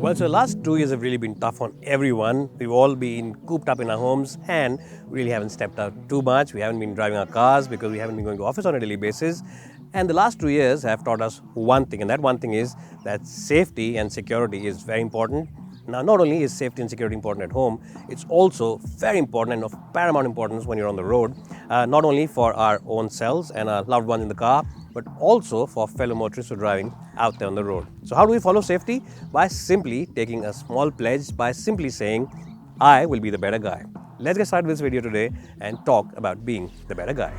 Well, so the last 2 years have really been tough on everyone. We've all been cooped up in our homes and really haven't stepped out too much. We haven't been driving our cars because we haven't been going to office on a daily basis. And the last 2 years have taught us one thing, and that one thing is that safety and security is very important. Now, not only is safety and security important at home, it's also very important and of paramount importance when you're on the road, not only for our own selves and our loved ones in the car, but also for fellow motorists who are driving out there on the road. So how do we follow safety? By simply taking a small pledge, by simply saying, I will be the better guy. Let's get started with this video today and talk about being the better guy.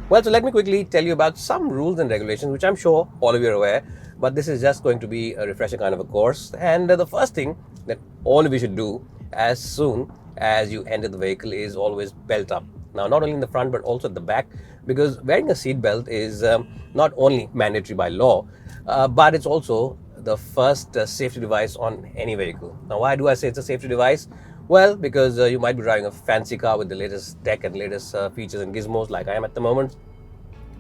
Well, so let me quickly tell you about some rules and regulations, which I'm sure all of you are aware, but this is just going to be a refresher kind of a course. And the first thing that all of you should do as soon as you enter the vehicle is always belt up. Now, not only in the front, but also at the back, because wearing a seat belt is not only mandatory by law, but it's also the first safety device on any vehicle. Now, why do I say it's a safety device? Well, because you might be driving a fancy car with the latest tech and latest features and gizmos like I am at the moment.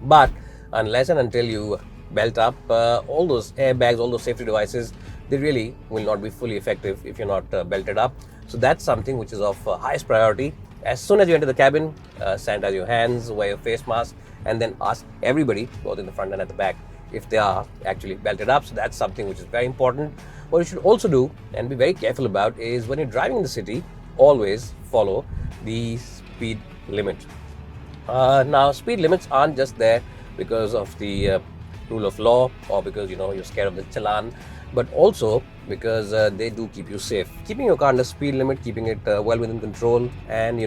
But unless and until you belt up, all those airbags, all those safety devices, they really will not be fully effective if you're not belted up. So that's something which is of highest priority. As soon as you enter the cabin, sanitize your hands, wear your face mask, and then ask everybody, both in the front and at the back, if they are actually belted up. So that's something which is very important. What you should also do and be very careful about is when you're driving in the city, always follow the speed limit. Now, speed limits aren't just there because of the rule of law or because you're scared of the challan, but also because they do keep you safe. Keeping your car under speed limit, keeping it well within control, and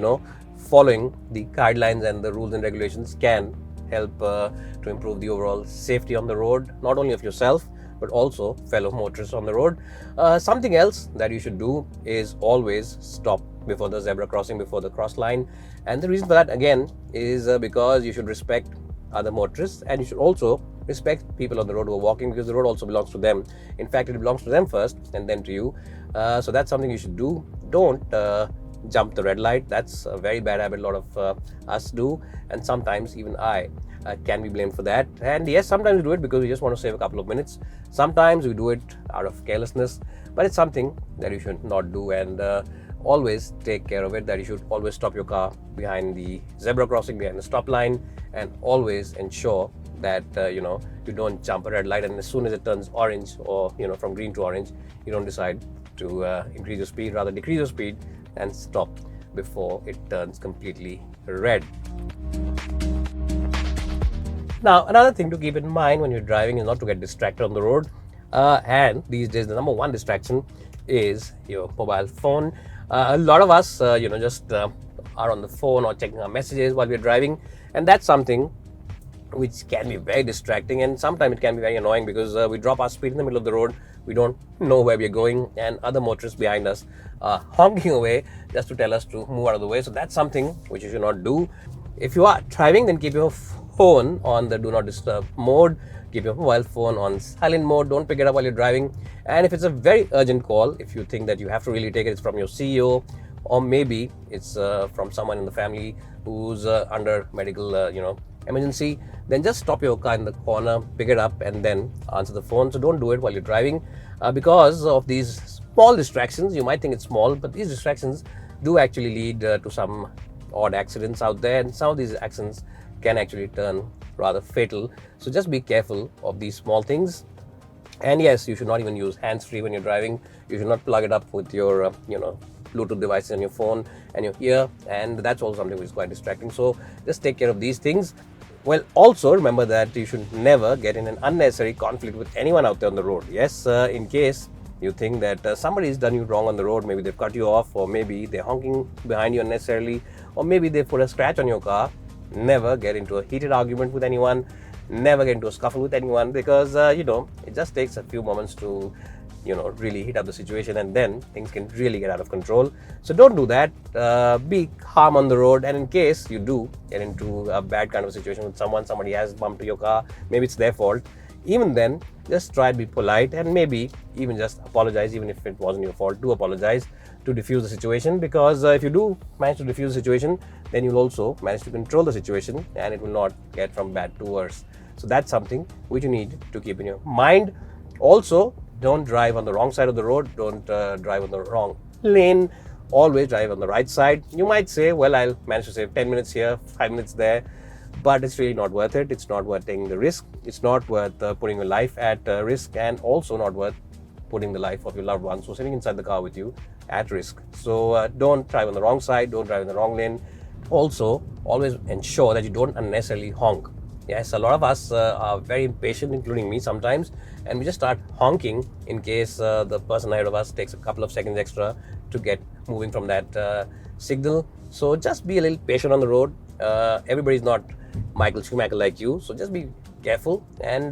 following the guidelines and the rules and regulations can help to improve the overall safety on the road, not only of yourself but also fellow motorists on the road. Something else that you should do is always stop before the zebra crossing, before the cross line. And the reason for that again is because you should respect other motorists and you should also respect people on the road who are walking, because the road also belongs to them. In fact, it belongs to them first and then to you. So that's something you should do. Don't jump the red light. That's a very bad habit a lot of us do, and sometimes even I can be blamed for that. And yes, sometimes we do it because we just want to save a couple of minutes. Sometimes we do it out of carelessness, but it's something that you should not do, and always take care of it, that you should always stop your car behind the zebra crossing, behind the stop line, and always ensure that you don't jump a red light, and as soon as it turns orange or from green to orange, you don't decide to increase your speed, rather decrease your speed and stop before it turns completely red. Now, another thing to keep in mind when you're driving is not to get distracted on the road. And these days, the number one distraction is your mobile phone. A lot of us, just are on the phone or checking our messages while we're driving. And that's something which can be very distracting. And sometimes it can be very annoying because we drop our speed in the middle of the road. We don't know where we're going. And other motorists behind us are honking away just to tell us to move out of the way. So that's something which you should not do. If you are driving, then keep your phone on the do not disturb mode. Keep your mobile phone on silent mode. Don't pick it up while you're driving. And if it's a very urgent call, if you think that you have to really take it, it's from your CEO, or maybe it's from someone in the family who's under medical emergency, then just stop your car in the corner, pick it up, and then answer the phone. So don't do it while you're driving because of these small distractions. You might think it's small, but these distractions do actually lead to some odd accidents out there, and some of these accidents can actually turn rather fatal. So just be careful of these small things. And yes, you should not even use hands-free when you're driving. You should not plug it up with your Bluetooth devices on your phone and your ear, and that's also something which is quite distracting. So just take care of these things. Well, also remember that you should never get in an unnecessary conflict with anyone out there on the road. Yes, in case you think that somebody's done you wrong on the road, maybe they've cut you off, or maybe they're honking behind you unnecessarily, or maybe they put a scratch on your car, never get into a heated argument with anyone, never get into a scuffle with anyone, because it just takes a few moments to really heat up the situation, and then things can really get out of control. So don't do that. Be calm on the road, and in case you do get into a bad kind of situation with somebody has bumped to your car, maybe it's their fault, Even then, just try to be polite and maybe even just apologize, even if it wasn't your fault. Do apologize to diffuse the situation, because if you do manage to diffuse the situation, then you'll also manage to control the situation and it will not get from bad to worse. So that's something which you need to keep in your mind. Also, don't drive on the wrong side of the road. Don't drive on the wrong lane. Always drive on the right side. You might say, well, I'll manage to save 10 minutes here, 5 minutes there, but it's really not worth it. It's not worth taking the risk. It's not worth putting your life at risk, and also not worth putting the life of your loved ones who are sitting inside the car with you at risk. So don't drive on the wrong side. Don't drive in the wrong lane. Also, always ensure that you don't unnecessarily honk. Yes, a lot of us are very impatient, including me sometimes, and we just start honking in case the person ahead of us takes a couple of seconds extra to get moving from that signal. So just be a little patient on the road. Everybody's not Michael Schumacher like you, so just be careful. And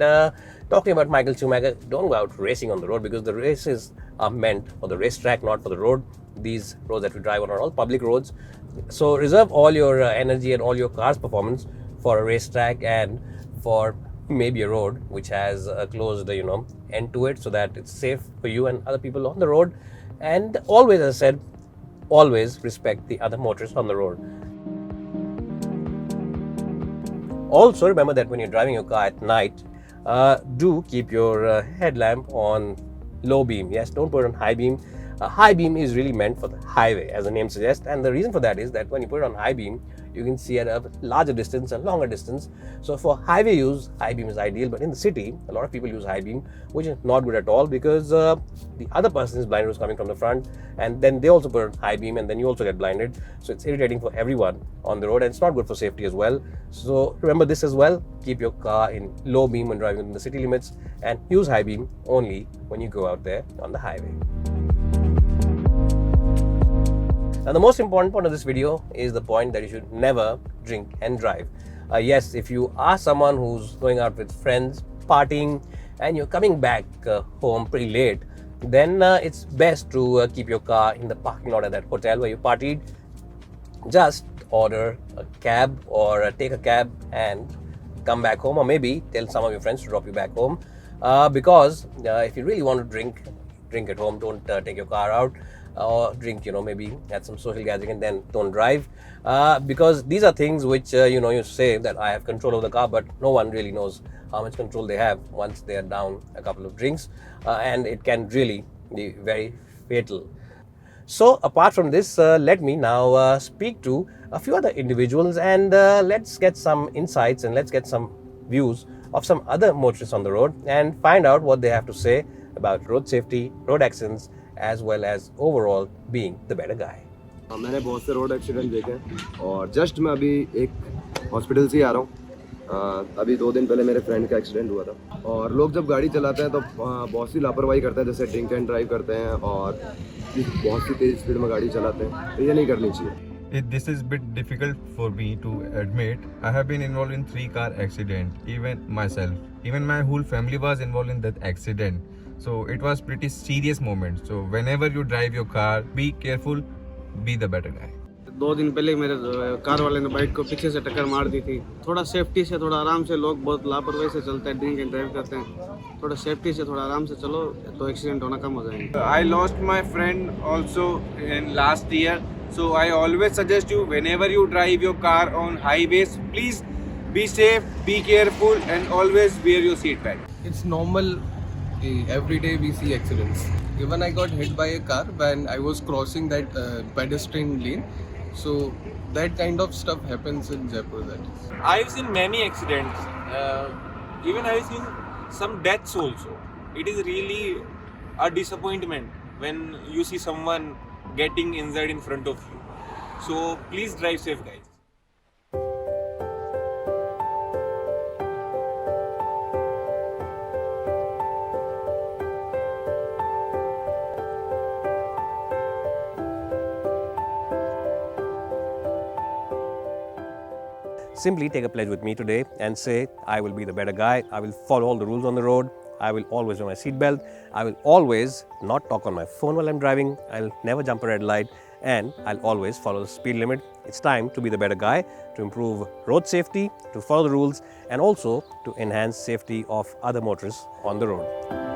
talking about Michael Schumacher, don't go out racing on the road, because the races are meant for the racetrack, not for the road. These roads that we drive on are all public roads. So reserve all your energy and all your car's performance for a racetrack and for maybe a road which has a closed end to it, so that it's safe for you and other people on the road. And always, as I said, always respect the other motorists on the road. Also remember that when you're driving your car at night, do keep your headlamp on low beam. Yes, don't put it on high beam. High beam is really meant for the highway, as the name suggests, and the reason for that is that when you put it on high beam, you can see at a larger distance and longer distance. So for highway use, high beam is ideal, but in the city, a lot of people use high beam, which is not good at all, because the other person is blinded who's coming from the front, and then they also put on high beam, and then you also get blinded. So it's irritating for everyone on the road, and it's not good for safety as well. So remember this as well. Keep your car in low beam when driving within the city limits, and use high beam only when you go out there on the highway. Now, the most important point of this video is the point that you should never drink and drive. Yes, if you are someone who's going out with friends, partying, and you're coming back home pretty late, then it's best to keep your car in the parking lot at that hotel where you partied. Just order a cab or take a cab and come back home, or maybe tell some of your friends to drop you back home, because if you really want to drink at home. Don't take your car out or drink, maybe at some social gathering, and then don't drive, because these are things which you say that I have control over the car, but no one really knows how much control they have once they are down a couple of drinks, and it can really be very fatal. So apart from this, let me now speak to a few other individuals, and let's get some insights and let's get some views of some other motorists on the road and find out what they have to say about road safety, road accidents, as well as overall being the better guy. मैंने बहुत से road accident देखे हैं, और just मैं अभी एक hospital से ही आ रहा हूँ। अभी 2 दिन पहले मेरे फ्रेंड का एक्सीडेंट हुआ था। और लोग जब गाड़ी चलाते हैं तो बहुत सी लापरवाही करते हैं, जैसे ड्रिंक एंड ड्राइव करते हैं और बहुत सी तेज़ स्पीड में गाड़ी चलाते हैं, तो ये नहीं करनी चाहिए। This is a bit difficult for me to admit. I have been involved in 3 car accident, even myself. Even my whole family was involved in that accident. So it was pretty serious moment. So whenever you drive your car, be careful, be the better guy. 2 दिन पहले मेरे car वाले ने bike को पीछे से टक्कर मार दी थी। थोड़ा सेफ्टी से, थोड़ा आराम से, लोग बहुत लापरवाही से चलते हैं, ड्रिंक एंड ड्राइव करते हैं। थोड़ा सेफ्टी से, थोड़ा आराम से चलो तो एक्सीडेंट होना कम हो जाएंगे। I lost my friend also in last year, so I always suggest you, whenever you drive your car on highways, please be safe, be careful, and always wear your seat belt. It's normal. Every day we see accidents. Even I got hit by a car when I was crossing that pedestrian lane. So that kind of stuff happens in Jaipur. That is. I've seen many accidents. Even I've seen some deaths also. It is really a disappointment when you see someone getting injured in front of you. So please drive safe, guys. Simply take a pledge with me today and say, I will be the better guy. I will follow all the rules on the road. I will always wear my seatbelt. I will always not talk on my phone while I'm driving. I'll never jump a red light, and I'll always follow the speed limit It's time to be the better guy, to improve road safety, to follow the rules, and also to enhance safety of other motorists on the road.